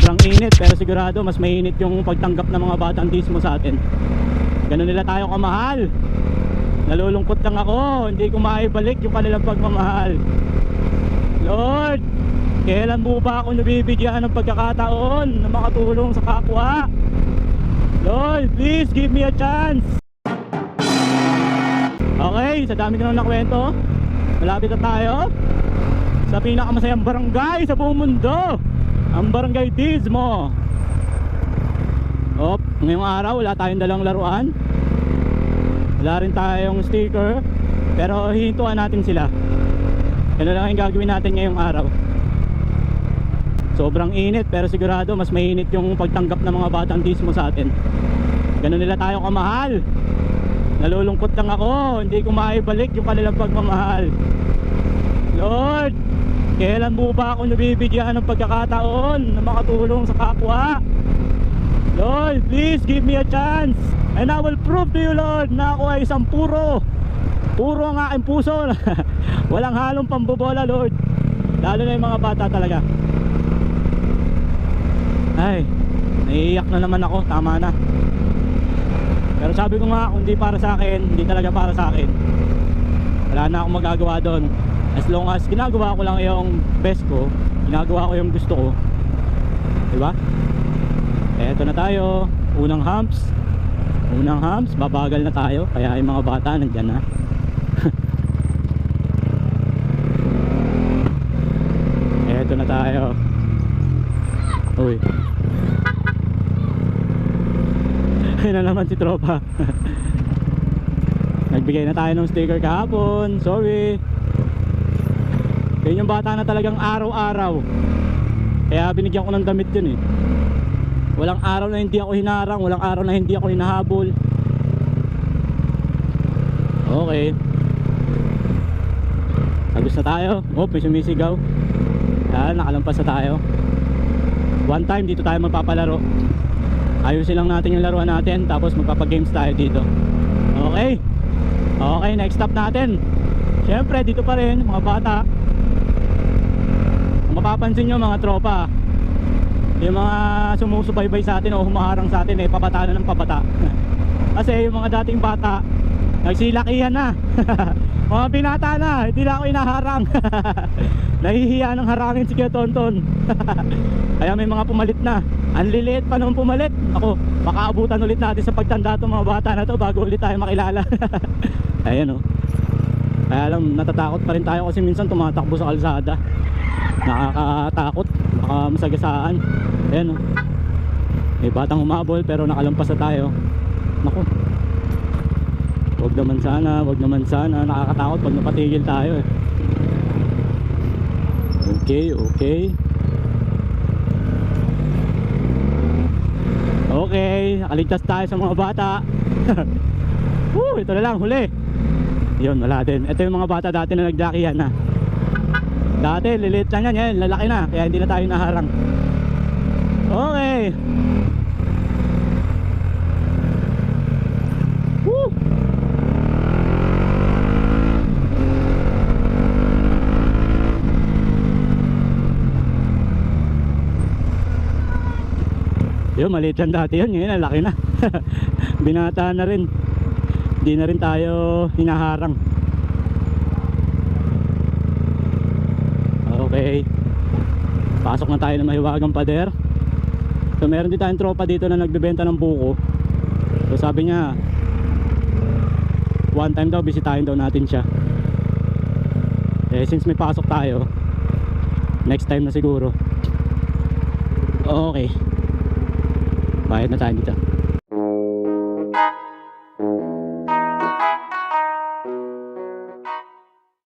Sobrang init, pero sigurado mas mainit yung pagtanggap ng mga batang dismo sa atin. Ganun nila tayo kamahal. Nalulungkot lang ako, hindi ko maibalik yung kanilang pagmamahal. Lord, kailan mo ba ako nabibigyan ng pagkakataon na makatulong sa kapwa? Lord, please give me a chance. Okay, sa dami ko nang nakwento, malapit na tayo sa pinakamasayang barangay sa buong mundo, ang Barangay Dismo. Ngayong araw wala tayong dalang laruan, wala rin tayong sticker, pero hihintuan natin sila. Yan lang yung gagawin natin ngayong araw. Sobrang init, pero sigurado mas mainit yung pagtanggap ng mga batang dismo sa atin. Ganun nila tayo kamahal. Nalulungkot lang ako, hindi ko maibalik yung kanilang pagmamahal. Lord, kailan mo ba ako nabibigyan ng pagkakataon na makatulong sa kapwa? Lord, please give me a chance, and I will prove to you, Lord, na ako ay isang puro ang aking puso. Walang halong pambobola, Lord. Lalo na yung mga bata talaga. Ay, naiiyak na naman ako, tama na. Pero sabi ko nga, kung hindi para sa akin, hindi talaga para sa akin. Wala na akong magagawa doon. As long as ginagawa ko lang yung best ko, ginagawa ko yung gusto ko, diba? Eto na tayo, unang humps, babagal na tayo, kaya yung mga bata nandyan na. Eto na tayo. Uy, ayun na naman si tropa. Nagbigay na tayo ng sticker kahapon, sorry. Kaya yung bata na talagang araw-araw, kaya binigyan ko ng damit yun eh. Walang araw na hindi ako hinarang, walang araw na hindi ako hinahabol. Okay, agos na tayo. Oh, may sumisigaw. Yan, nakalampas na tayo. One time dito tayo magpapalaro. Ayusin lang natin yung laruan natin, tapos magpapagames tayo dito. Okay, okay, next stop natin, syempre dito pa rin, mga bata. Kung mapapansin nyo mga tropa, yung mga sumusubaybay sa atin o humaharang sa atin, pabata na ng pabata. Kasi yung mga dating bata nagsilakihan na. Mga binata na, hindi na ako inaharang. Nahihiya ng harangin si Kuya Tonton. Kaya may mga pumalit na. Ang liliit pa nung pumalit. Ako, makaabutan ulit natin sa pagtanda itong mga bata na to bago ulit tayo makilala. Ayan o. Kaya lang natatakot pa rin tayo kasi minsan tumatakbo sa kalsada. Nakakatakot, masagasaan. Ayan o. May batang humabol pero nakalampas na tayo. Naku, wag naman sana, nakakatakot pag napatigil tayo eh. Okay, nakaligtas tayo sa mga bata. Ito na lang, huli. Yun, wala din. Ito yung mga bata dati na nagdakihan na. Dati, liliit lang yan, lalaki na, kaya hindi na tayo naharang. Okay. Woo! Yun, maliit lang dati yun, ngayon laki na. Binata na rin. Hindi na rin tayo hinaharang. Okay, pasok na tayo ng mahiwagang pader. So meron din tayong tropa dito na nagbebenta ng buko. So sabi niya, one time daw bisitahin daw natin siya. Since may pasok tayo, next time na siguro. Okay, bayad na tayo dito.